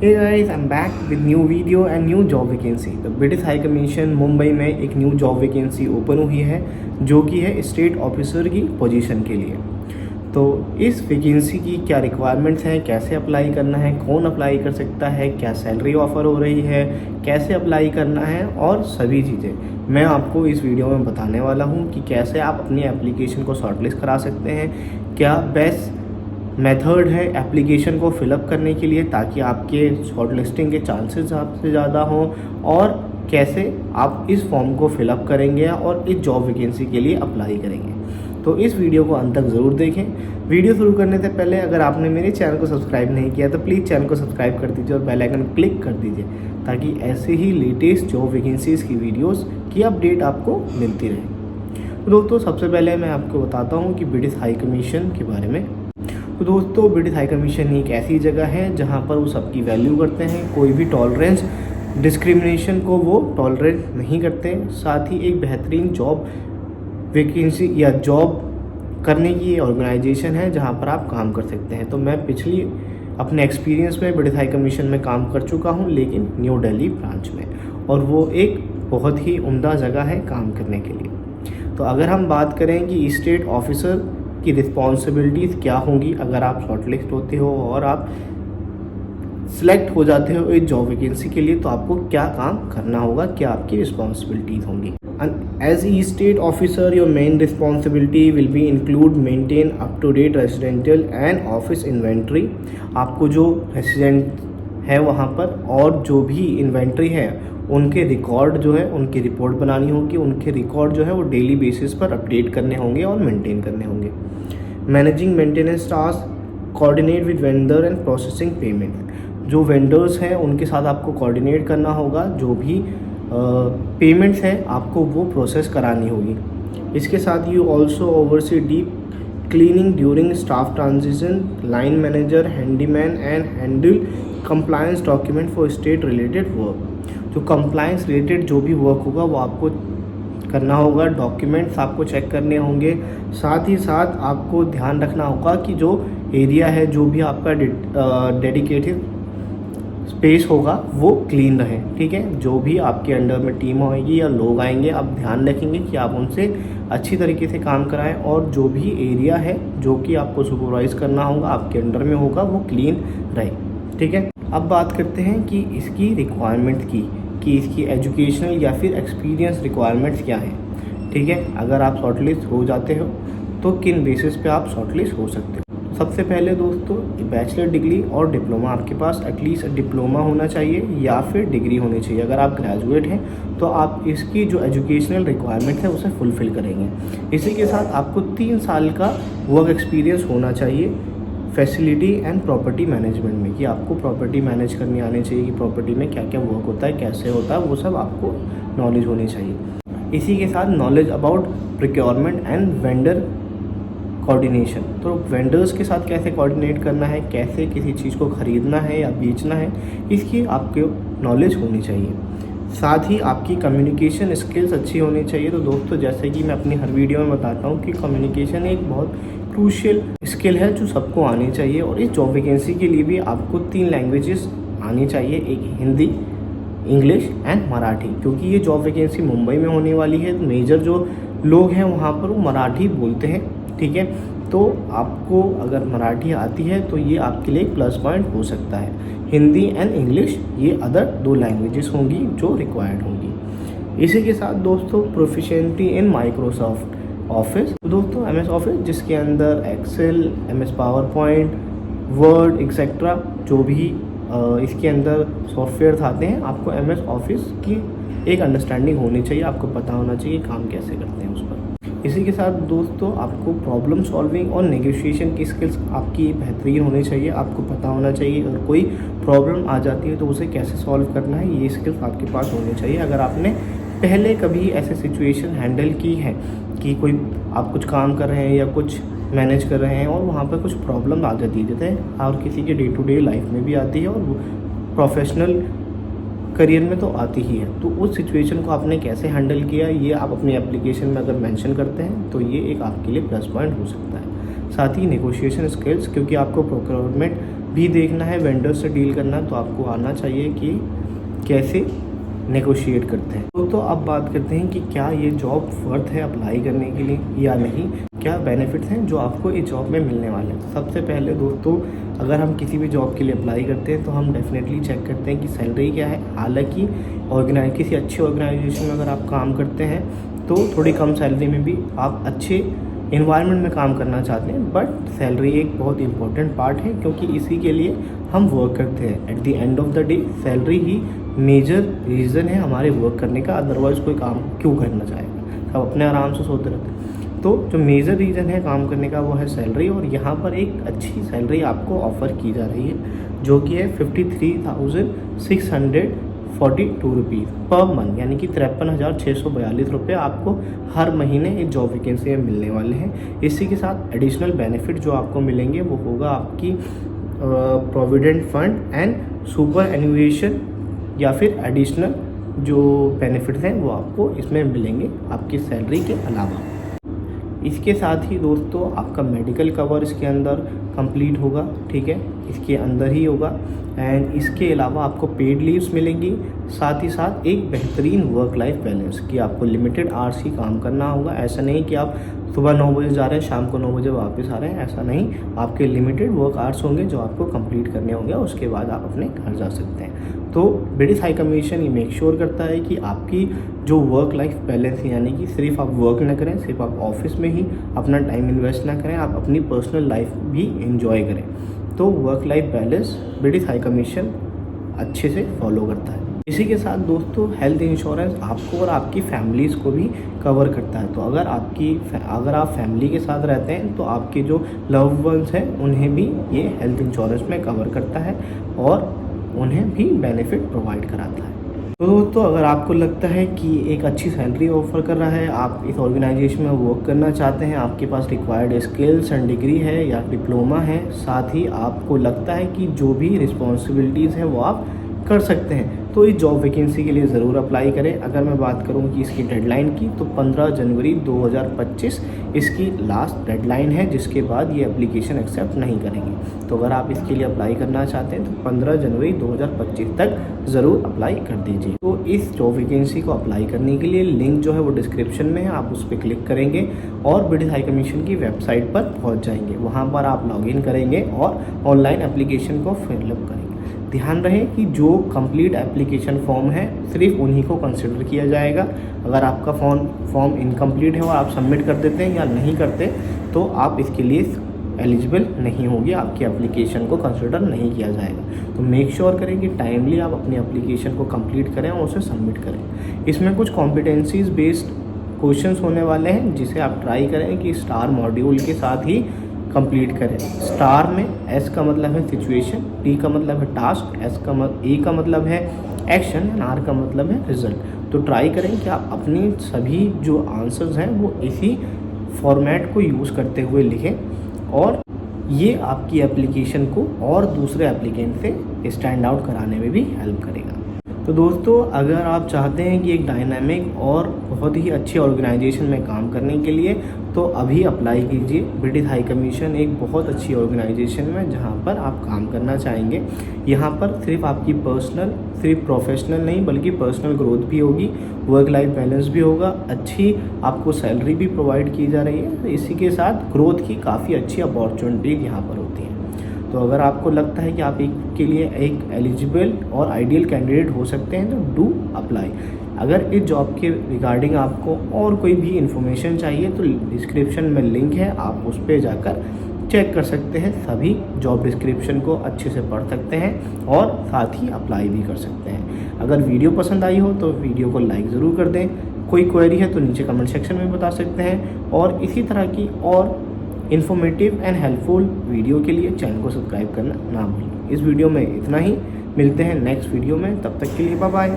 Hey guys, I'm back with new video and new job vacancy। तो British high commission Mumbai में एक new job vacancy open हुई है जो कि है स्टेट ऑफिसर की पोजीशन के लिए। तो इस वैकेंसी की क्या रिक्वायरमेंट्स हैं, कैसे अप्लाई करना है, कौन अप्लाई कर सकता है, क्या सैलरी ऑफ़र हो रही है, कैसे अप्लाई करना है और सभी चीज़ें मैं आपको इस वीडियो में बताने वाला हूँ कि कैसे आप अपनी एप्लीकेशन को शॉर्टलिस्ट करा सकते हैं, क्या बेस्ट मेथड है एप्लीकेशन को फिलअप करने के लिए ताकि आपके शॉर्टलिस्टिंग के चांसेस आपसे ज़्यादा हों, और कैसे आप इस फॉर्म को फिलअप करेंगे और इस जॉब वैकेंसी के लिए अप्लाई करेंगे। तो इस वीडियो को अंत तक ज़रूर देखें। वीडियो शुरू करने से पहले अगर आपने मेरे चैनल को सब्सक्राइब नहीं किया तो प्लीज़ चैनल को सब्सक्राइब कर दीजिए और बेल आइकन क्लिक कर दीजिए ताकि ऐसे ही लेटेस्ट जॉब वैकेंसीज़ की वीडियोस की अपडेट आपको मिलती रहे। तो दोस्तों, सबसे पहले मैं आपको बताता हूँ कि ब्रिटिश हाई कमीशन के बारे में। तो दोस्तों, ब्रिटिश हाई कमीशन एक ऐसी जगह है जहाँ पर वो सबकी वैल्यू करते हैं, कोई भी टॉलरेंस डिस्क्रिमिनेशन को वो टॉलरेट नहीं करते। साथ ही एक बेहतरीन जॉब वैकेंसी या जॉब करने की ऑर्गेनाइजेशन है जहाँ पर आप काम कर सकते हैं। तो मैं पिछली अपने एक्सपीरियंस में ब्रिटिश हाई कमीशन में काम कर चुका हूँ, लेकिन न्यू दिल्ली ब्रांच में, और वो एक बहुत ही उम्दा जगह है काम करने के लिए। तो अगर हम बात करें कि स्टेट ऑफिसर की रिस्पॉन्सिबिलिटीज़ क्या होंगी अगर आप शॉर्टलिस्ट होते हो और आप सिलेक्ट हो जाते हो इस जॉब वैकेंसी के लिए, तो आपको क्या काम करना होगा, क्या आपकी रिस्पॉन्सिबिलिटीज़ होंगी। As estate officer your main responsibility will be include maintain up to date residential and office inventory. आपको जो रेसिडेंट है वहाँ पर और जो भी इन्वेंट्री है उनके रिकॉर्ड जो है, उनकी रिपोर्ट बनानी होगी। उनके रिकॉर्ड जो है वो डेली बेसिस पर अपडेट करने होंगे और मेंटेन करने होंगे। Managing maintenance task, coordinate with vendor and processing payment. जो वेंडर्स हैं उनके साथ आपको कोऑर्डिनेट करना होगा, जो भी पेमेंट्स हैं आपको वो प्रोसेस करानी होगी। इसके साथ you also oversee deep cleaning during staff transition, line manager, handyman and handle compliance document for state related work. जो कंप्लायंस रिलेटेड जो भी वर्क होगा वो आपको करना होगा, डॉक्यूमेंट्स आपको चेक करने होंगे। साथ ही साथ आपको ध्यान रखना होगा कि जो एरिया है, जो भी आपका डेडिकेटेड स्पेस होगा वो क्लीन रहे। ठीक है, जो भी आपके अंडर में टीम होगी या लोग आएंगे, आप ध्यान रखेंगे कि आप उनसे अच्छी तरीके से काम कराएं और जो भी एरिया है जो कि आपको सुपरवाइज़ करना होगा, आपके अंडर में होगा, वो क्लीन रहे। ठीक है, अब बात करते हैं कि इसकी रिक्वायरमेंट की, कि इसकी एजुकेशनल या फिर एक्सपीरियंस रिक्वायरमेंट्स क्या है। ठीक है, अगर आप शॉर्टलिस्ट हो जाते हो तो किन बेसिस पे आप शॉर्टलिस्ट हो सकते हो। सबसे पहले दोस्तों, बैचलर डिग्री और डिप्लोमा, आपके पास एटलीस्ट डिप्लोमा होना चाहिए या फिर डिग्री होनी चाहिए। अगर आप ग्रेजुएट हैं तो आप इसकी जो एजुकेशनल रिक्वायरमेंट है उसे फुलफ़िल करेंगे। इसी के साथ आपको 3 साल का वर्क एक्सपीरियंस होना चाहिए फैसिलिटी एंड प्रॉपर्टी मैनेजमेंट में, कि आपको प्रॉपर्टी मैनेज करनी आनी चाहिए कि प्रॉपर्टी में क्या क्या वर्क होता है, कैसे होता है, वो सब आपको नॉलेज होनी चाहिए। इसी के साथ knowledge about procurement and vendor coordination. तो वेंडर्स के साथ कैसे कोऑर्डिनेट करना है, कैसे किसी चीज़ को ख़रीदना है या बेचना है, इसकी आपको नॉलेज होनी चाहिए। साथ ही आपकी कम्युनिकेशन स्किल्स अच्छी होनी चाहिए। तो दोस्तों, जैसे कि मैं अपनी हर वीडियो में बताता हूँ कि कम्युनिकेशन एक बहुत क्रूशियल स्किल है जो सबको आनी चाहिए, और इस जॉब वैकेंसी के लिए भी आपको 3 लैंग्वेजेस आनी चाहिए, एक हिंदी, इंग्लिश एंड मराठी। क्योंकि ये जॉब वैकेंसी मुंबई में होने वाली है, तो मेजर जो लोग हैं वहाँ पर वो मराठी बोलते हैं। ठीक है, तो आपको अगर मराठी आती है तो ये आपके लिए एक प्लस पॉइंट हो सकता है। हिंदी एंड इंग्लिश ये अदर 2 लैंग्वेजेस होंगी जो रिक्वायर्ड होंगी। इसी के साथ दोस्तों, प्रोफिशिएंसी इन माइक्रोसॉफ्ट ऑफिस। तो दोस्तों, MS ऑफिस जिसके अंदर Excel, MS PowerPoint, Word etcetera जो भी इसके अंदर सॉफ्टवेयर आते हैं, आपको MS ऑफिस की एक अंडरस्टैंडिंग होनी चाहिए, आपको पता होना चाहिए काम कैसे करते हैं उस पर। इसी के साथ दोस्तों, आपको प्रॉब्लम सॉल्विंग और नेगोशिएशन की स्किल्स आपकी बेहतरीन होनी चाहिए। आपको पता होना चाहिए अगर कोई प्रॉब्लम आ जाती है तो उसे कैसे सॉल्व करना है, ये स्किल्स आपके पास होनी चाहिए। अगर आपने पहले कभी ऐसे सिचुएशन हैंडल की है कि कोई आप कुछ काम कर रहे हैं या कुछ मैनेज कर रहे हैं और वहाँ पर कुछ प्रॉब्लम आ जाती है, और किसी के डे टू डे लाइफ में भी आती है और प्रोफेशनल करियर में तो आती ही है, तो उस सिचुएशन को आपने कैसे हैंडल किया, ये आप अपनी एप्लीकेशन में अगर मेंशन करते हैं तो ये एक आपके लिए प्लस पॉइंट हो सकता है। साथ ही नेगोशिएशन स्किल्स, क्योंकि आपको प्रोक्योरमेंट भी देखना है, वेंडर से डील करना है, तो आपको आना चाहिए कि कैसे नेगोशिएट करते हैं। तो अब बात करते हैं कि क्या ये जॉब वर्थ है अप्लाई करने के लिए या नहीं, क्या बेनिफिट्स हैं जो आपको इस जॉब में मिलने वाले हैं। सबसे पहले दोस्तों, अगर हम किसी भी जॉब के लिए अप्लाई करते हैं तो हम डेफिनेटली चेक करते हैं कि सैलरी क्या है। हालांकि किसी अच्छे ऑर्गेनाइजेशन में अगर आप काम करते हैं तो थोड़ी कम सैलरी में भी आप अच्छे इन्वायरमेंट में काम करना चाहते हैं, बट सैलरी एक बहुत इंपॉर्टेंट पार्ट है, क्योंकि इसी के लिए हम वर्क करते हैं। At the end of the day salary ही मेजर रीज़न है हमारे वर्क करने का, अदरवाइज़ कोई काम क्यों करना चाहेगा, सब अपने आराम से सोते रहते हैं। तो जो मेजर रीज़न है काम करने का वो है सैलरी, और यहाँ पर एक अच्छी सैलरी आपको ऑफ़र की जा रही है जो कि है 53,642 रुपीज़ पर मंथ, यानी कि 53,642 रुपये आपको हर महीने एक जॉब वैकेंसी में मिलने वाले हैं। इसी के साथ एडिशनल बेनिफिट जो आपको मिलेंगे वो होगा आपकी प्रोविडेंट फंड एंड सुपर एन्युएशन, या फिर एडिशनल जो बेनिफिट्स हैं वो आपको इसमें मिलेंगे आपकी सैलरी के अलावा। इसके साथ ही दोस्तों आपका मेडिकल कवर इसके अंदर कंप्लीट होगा, ठीक है, इसके अंदर ही होगा। एंड इसके अलावा आपको पेड लीव्स मिलेंगी, साथ ही साथ एक बेहतरीन वर्क लाइफ बैलेंस कि आपको लिमिटेड आवर्स ही काम करना होगा। ऐसा नहीं कि आप सुबह 9 बजे जा रहे हैं, शाम को 9 बजे वापस आ रहे हैं, ऐसा नहीं। आपके लिमिटेड वर्क आवर्स होंगे जो आपको कंप्लीट करने होंगे, उसके बाद आप अपने घर जा सकते हैं। तो ब्रिटिश हाई कमीशन ये मेक श्योर करता है कि आपकी जो वर्क लाइफ बैलेंस है, यानी कि सिर्फ आप वर्क ना करें, सिर्फ आप ऑफिस में ही अपना टाइम इन्वेस्ट ना करें, आप अपनी पर्सनल लाइफ भी इंजॉय करें। तो work life balance British high commission अच्छे से फॉलो करता है। इसी के साथ दोस्तों हेल्थ इंश्योरेंस आपको और आपकी फैमिलीज़ को भी कवर करता है। तो अगर आप फैमिली के साथ रहते हैं तो आपके जो लव्ड वंस हैं उन्हें भी ये हेल्थ इंश्योरेंस में कवर करता है और उन्हें भी बेनिफिट प्रोवाइड कराता है। तो दोस्तों अगर आपको लगता है कि एक अच्छी सैलरी ऑफर कर रहा है, आप इस ऑर्गेनाइजेशन में वर्क करना चाहते हैं, आपके पास रिक्वायर्ड स्किल्स एंड डिग्री है या डिप्लोमा है, साथ ही आपको लगता है कि जो भी रिस्पॉन्सिबिलिटीज़ हैं वो आप कर सकते हैं, तो इस जॉब वैकेंसी के लिए ज़रूर अप्लाई करें। अगर मैं बात करूं कि इसकी डेडलाइन की, तो 15 जनवरी 2025 इसकी लास्ट डेडलाइन है, जिसके बाद ये एप्लीकेशन एक्सेप्ट नहीं करेंगे। तो अगर आप इसके लिए अप्लाई करना चाहते हैं तो 15 जनवरी 2025 तक ज़रूर अप्लाई कर दीजिए। तो इस जॉब वैकेंसी को अप्लाई करने के लिए लिंक जो है वो डिस्क्रिप्शन में है, आप उस पर क्लिक करेंगे और ब्रिटिश हाई कमीशन की वेबसाइट पर पहुँच जाएंगे। वहाँ पर आप लॉगिन करेंगे और ऑनलाइन एप्लीकेशन को फिलअप करेंगे। ध्यान रहे कि जो कंप्लीट एप्लीकेशन फॉर्म है सिर्फ उन्हीं को कंसिडर किया जाएगा। अगर आपका फॉर्म इनकम्प्लीट है और आप सबमिट कर देते हैं या नहीं करते तो आप इसके लिए एलिजिबल नहीं होगी, आपकी एप्लीकेशन को कंसिडर नहीं किया जाएगा। तो मेक श्योर करें कि टाइमली आप अपनी एप्लीकेशन को कंप्लीट करें और उसे सबमिट करें। इसमें कुछ कॉम्पिटेंसीज बेस्ड क्वेश्चंस होने वाले हैं, जिसे आप ट्राई करें कि स्टार मॉड्यूल के साथ ही कंप्लीट करें। स्टार में एस का मतलब है सिचुएशन, टी का मतलब है टास्क, ए का मतलब है एक्शन एंड आर का मतलब है रिजल्ट। तो ट्राई करें कि आप अपनी सभी जो आंसर्स हैं वो इसी फॉर्मेट को यूज़ करते हुए लिखें, और ये आपकी एप्लीकेशन को और दूसरे एप्लीकेंट से स्टैंड आउट कराने में भी हेल्प करेगा। तो दोस्तों अगर आप चाहते हैं कि एक डायनामिक और बहुत ही अच्छी ऑर्गेनाइजेशन में काम करने के लिए, तो अभी अप्लाई कीजिए। ब्रिटिश हाई कमीशन एक बहुत अच्छी ऑर्गेनाइजेशन में जहां पर आप काम करना चाहेंगे। यहां पर सिर्फ प्रोफेशनल नहीं बल्कि पर्सनल ग्रोथ भी होगी, वर्क लाइफ बैलेंस भी होगा, अच्छी आपको सैलरी भी प्रोवाइड की जा रही है। इसी के साथ ग्रोथ की काफ़ी अच्छी अपॉर्चुनिटीज़ यहाँ पर होती हैं। तो अगर आपको लगता है कि आप के लिए एक एलिजिबल और आइडियल कैंडिडेट हो सकते हैं तो डू अप्लाई। अगर इस जॉब के रिगार्डिंग आपको और कोई भी इन्फॉर्मेशन चाहिए तो डिस्क्रिप्शन में लिंक है, आप उस पर जाकर चेक कर सकते हैं। सभी जॉब डिस्क्रिप्शन को अच्छे से पढ़ सकते हैं और साथ ही अप्लाई भी कर सकते हैं। अगर वीडियो पसंद आई हो तो वीडियो को लाइक ज़रूर कर दें। कोई क्वेरी है तो नीचे कमेंट सेक्शन में बता सकते हैं, और इसी तरह की और इन्फॉर्मेटिव एंड हेल्पफुल वीडियो के लिए चैनल को सब्सक्राइब करना ना भूलें। इस वीडियो में इतना ही, मिलते हैं नेक्स्ट वीडियो में, तब तक के लिए बाय बाय।